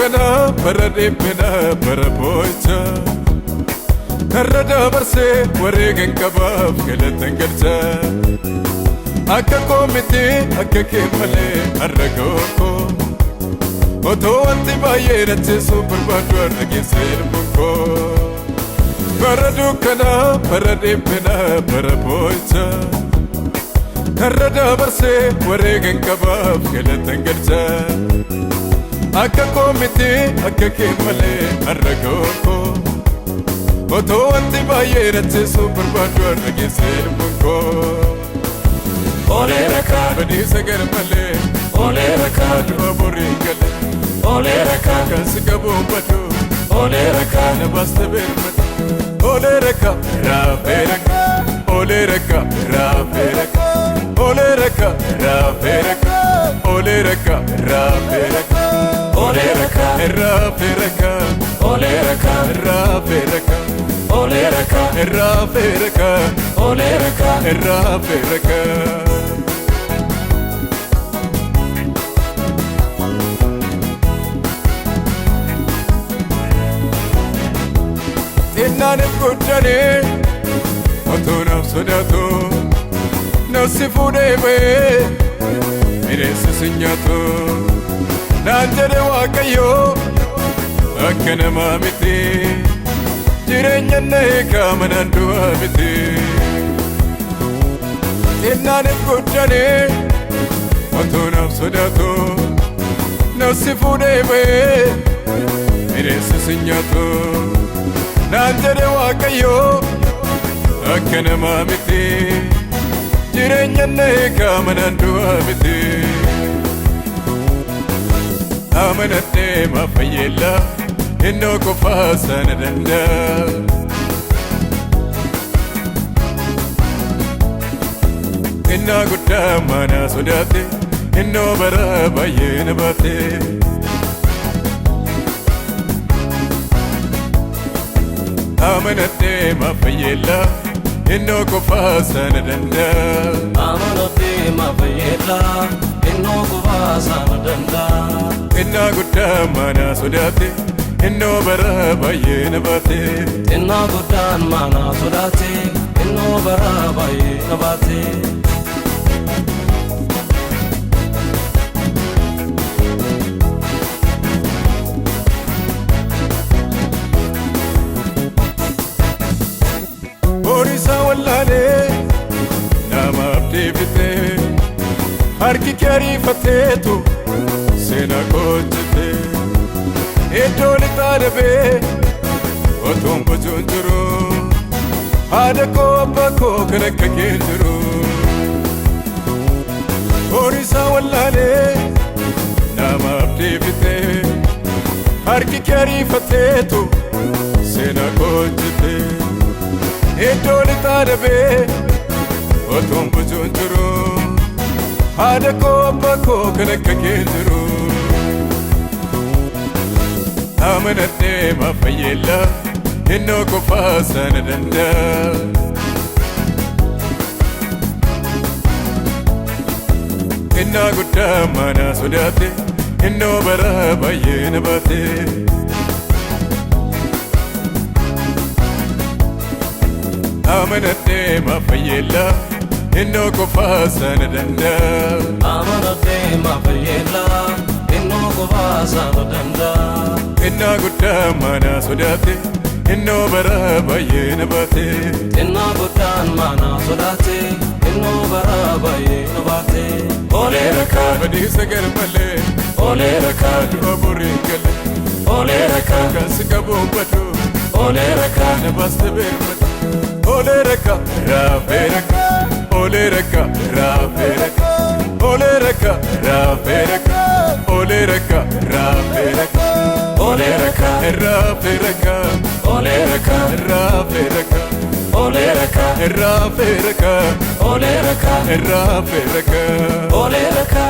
dukkana bara dhiphina bara boo'icha karra dabarsee wareegan qabaaf galatan galcha akka koo miti akka kee malee har'a ga'oo koo otoo wanti baay'ee nacheessu barbaadu har'a geessa ilmuun koo bara dukkana bara dhiphina bara boo'icha karra dabarsee wareegan qabaaf galatan galcha akka koo miti akka kee malee har'a ga'oo koo otoo wanti baay'ee nacheessu barbaadu har'a geessa ilmuun koo Ole raka, badiisa gara malee ole raka, du'a borii gale ole raka, kan si qabuun badu ole raka, na baasta beermata ole raka raafee raka ole raka raafee raka ole raka raafee raka ole raka raafee raka ole raka, raafee raka ole raka, raafee raka ole raka, raafee raka ole raka, raafee raka Innaanin guddanii otoo naaf sodaatu nafsi fuudhee ba'ee bineensi si nyaatu naan jedhe Waaqayyoo akka namaa miti jireenya na eegaa manaan du'aa miti innaanin guddanii otoo naaf sodaatu nafsi fuudhee ba'ee bineensi si nyaatu naan jedhe Waaqayyoo akka namaa miti jireenya na eegaa manaan du'aa miti amanadhee maa fayyeella innoo qofaa sana danda'a innaa guddaa maanaa sodaate innoo bara baay'ee na baate amanadhee maa fayyeella innoo qofaa sana danda'a amanadhee maa fayyeella innoo qofaa sana danda'a innaa guddaa maanaa sodaate innoo bara baay'ee na baate innaa guddaan maanaa sodaate innoo bara baay'ee na baate Boorisa wallaalee namaaf deebitee harki kee ariifateetu seenaa koo hojjetee iddoo lixaa dhabee otoon bojoon jiru haadha koo abbaa koo kan akka kee jiru Boorisa wallaalee namaaf deebitee harki kee ariifateetu seenaa koo hojjetee iddoo lixaa dhabee otoon bojoon jiru haadha koo abbaa koo kan akka kee jiru amanadhee maa fayyeella innoo qofaa sana danda'a innaa guddaa maanaa sodaate innoo bara baay'ee na baate amanadhee maa fayyeella innoo qofaa sana danda'a amanadhee maa fayyeella innoo qofaa sana danda'a innaa guddaa maanaa sodaate innoo bara baay'ee na baate innaa guddaan maanaa sodaate innoo bara baay'ee na baate ole raka, badiisa gara malee ole raka, du'a borii gale ole raka, kan si qabuun badu ole raka, na baasta beermata ole raka raafee raka ole raka raafee raka ole raka raafee raka ole raka raafee raka ole raka, raafee raka ole raka, raafee raka ole raka, raafee raka ole raka, raafee raka ole raka.